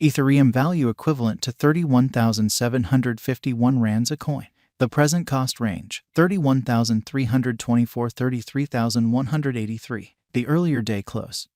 Ethereum value equivalent to 31,751 rands a coin. The present cost range, 31,324–33,183. The earlier day close,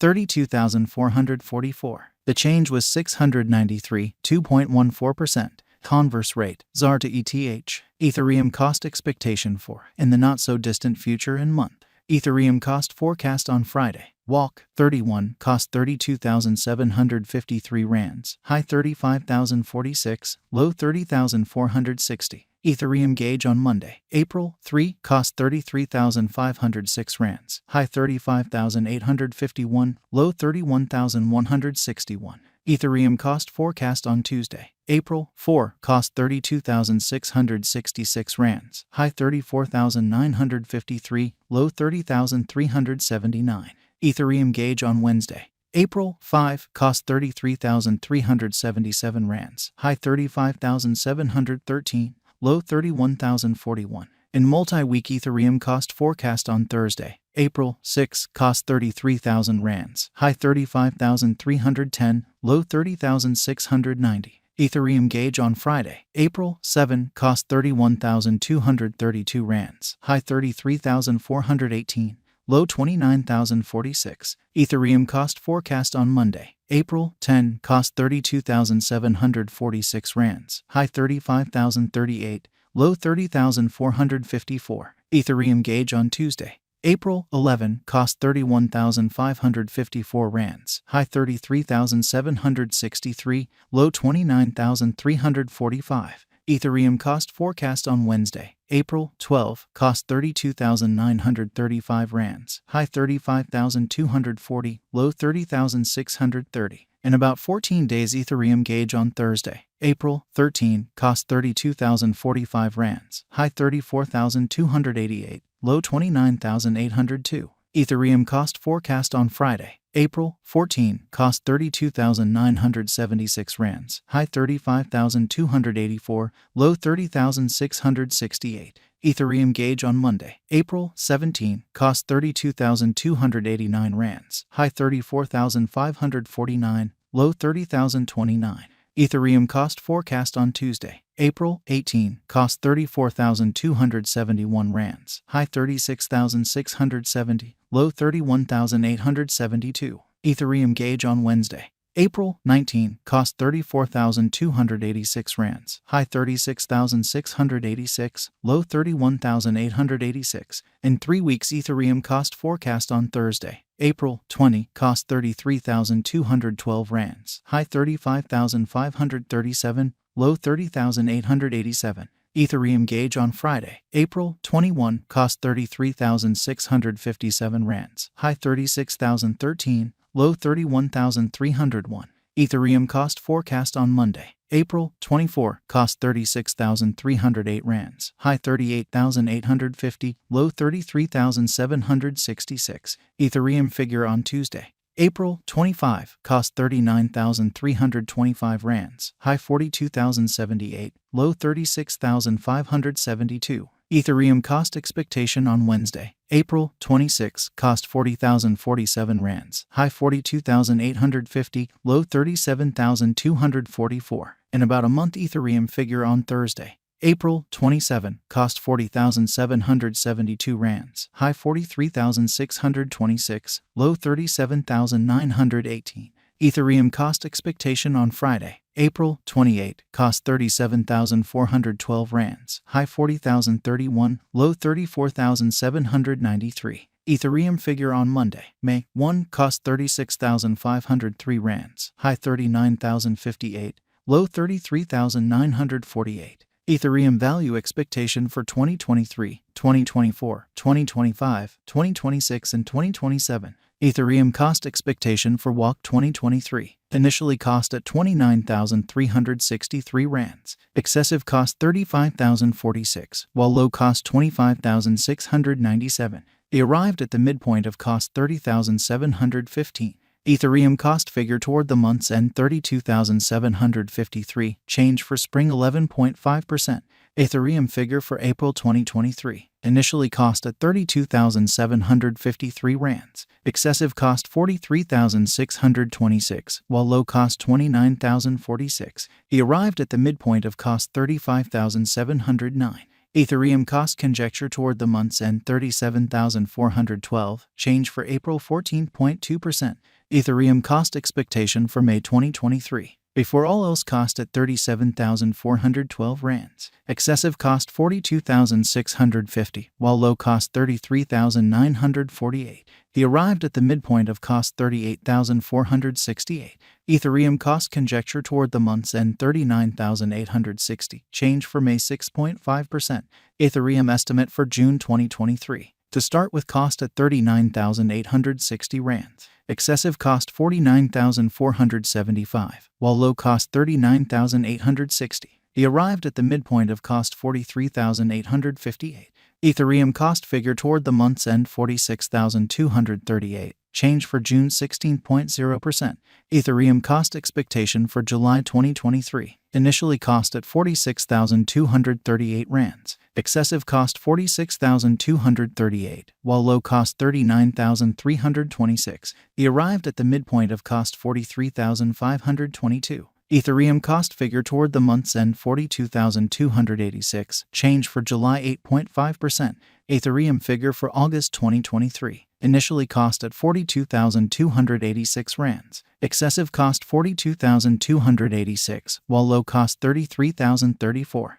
32,444. The change was 693, 2.14%. Converse rate, ZAR to ETH. Ethereum cost expectation for, in the not-so-distant future and month. Ethereum cost forecast on Friday. Walk, 31, cost 32,753 rands, high 35,046, low 30,460. Ethereum gauge on Monday, April 3, cost 33,506 rands, high 35,851, low 31,161. Ethereum cost forecast on Tuesday, April 4, cost 32,666 rands, high 34,953, low 30,379. Ethereum gauge on Wednesday, April 5, cost 33,377 rands, high 35,713, low 31,041. In multi-week Ethereum cost forecast on Thursday, April 6, cost 33,000 rands, high 35,310, low 30,690. Ethereum gauge on Friday, April 7, cost 31,232 rands, high 33,418, low 29,046. Ethereum cost forecast on Monday, April 10, cost 32,746 rands, high 35,038, low 30,454. Ethereum gauge on Tuesday, April 11, cost 31,554 rands, high 33,763, low 29,345. Ethereum cost forecast on Wednesday, April 12, cost 32,935 rands, high 35,240, low 30,630. In about 14 days Ethereum gauge on Thursday, April 13, cost 32,045 rands, high 34,288, low 29,802. Ethereum cost forecast on Friday, April 14, cost 32,976 rands, high 35,284, low 30,668. Ethereum gauge on Monday, April 17, cost 32,289 rands, high 34,549, low 30,029. Ethereum cost forecast on Tuesday, April 18, cost 34,271 rands, high 36,670, low 31,872. Ethereum gauge on Wednesday, April 19, cost 34,286 rands, high 36,686, low 31,886. In 3 weeks Ethereum cost forecast on Thursday, April 20, cost 33,212 rands, high 35,537, low 30,887. Ethereum gauge on Friday, April 21, cost 33,657 rands, high 36,013, low 31,301. Ethereum cost forecast on Monday, April 24, cost 36,308 rands, high 38,850, low 33,766. Ethereum figure on Tuesday, April 25, cost 39,325 rands, high 42,078, low 36,572. Ethereum cost expectation on Wednesday, April 26, cost 40,047 rands, high 42,850, low 37,244. In about a month Ethereum figure on Thursday, April 27, cost 40,772 rands, high 43,626, low 37,918. Ethereum cost expectation on Friday, April 28, cost 37,412 rands, high 40,031, low 34,793. Ethereum figure on Monday, May 1, cost 36,503 rands, high 39,058, low 33,948. Ethereum value expectation for 2023, 2024, 2025, 2026, and 2027. Ethereum cost expectation for Walk 2023. Initially cost at 29,363 rands. Excessive cost 35,046, while low cost 25,697. They arrived at the midpoint of cost 30,715. Ethereum cost figure toward the month's end 32,753, change for spring 11.5%. Ethereum figure for April 2023. Initially cost at 32,753 rands. Excessive cost 43,626, while low cost 29,046. He arrived at the midpoint of cost 35,709. Ethereum cost conjecture toward the month's end 37,412, change for April 14.2%. Ethereum cost expectation for May 2023. Before all else cost at 37,412 rands. Excessive cost 42,650, while low cost 33,948. He arrived at the midpoint of cost 38,468. Ethereum cost conjecture toward the month's end 39,860, change for May 6.5%. Ethereum estimate for June 2023. To start with cost at 39,860 rands. Excessive cost 49,475, while low cost 39,860. He arrived at the midpoint of cost 43,858. Ethereum cost figure toward the month's end 46,238, change for June 16.0%. Ethereum cost expectation for July 2023. Initially cost at 46,238 rands. Excessive cost 46,238, while low cost 39,326. He arrived at the midpoint of cost 43,522. Ethereum cost figure toward the month's end 42,286, change for July 8.5%. Ethereum figure for August 2023. Initially cost at 42,286 rands. Excessive cost 42,286, while low cost 33,034.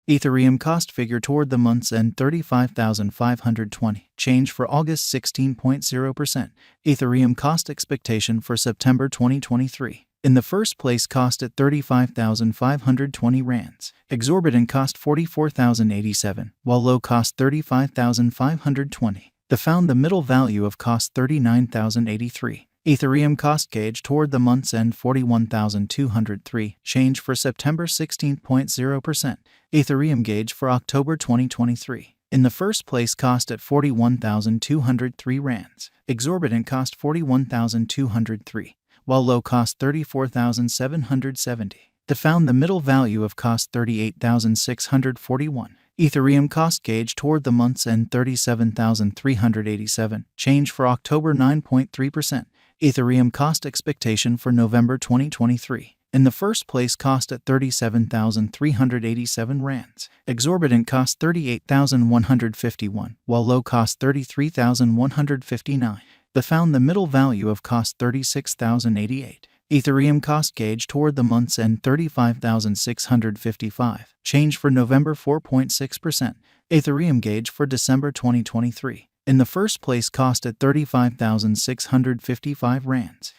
Ethereum cost figure toward the month's end 35,520, change for August 16.0%. Ethereum cost expectation for September 2023. In the first place cost at 35,520 rands. Exorbitant cost 44,087, while low cost 35,520. The found the middle value of cost 39,083. Ethereum cost gauge toward the month's end 41,203, change for September 16.0%. Ethereum gauge for October 2023. In the first place cost at 41,203 rands. Exorbitant cost 41,203, while low cost 34,770. The found the middle value of cost 38,641. Ethereum cost gauge toward the month's end 37,387, change for October 9.3%. Ethereum cost expectation for November 2023. In the first place cost at 37,387 rands. Exorbitant cost 38,151, while low cost 33,159. The found the middle value of cost 36,088. Ethereum cost gauge toward the month's end 35,655, change for November 4.6%. Ethereum gauge for December 2023. In the first place cost at 35,655 rands.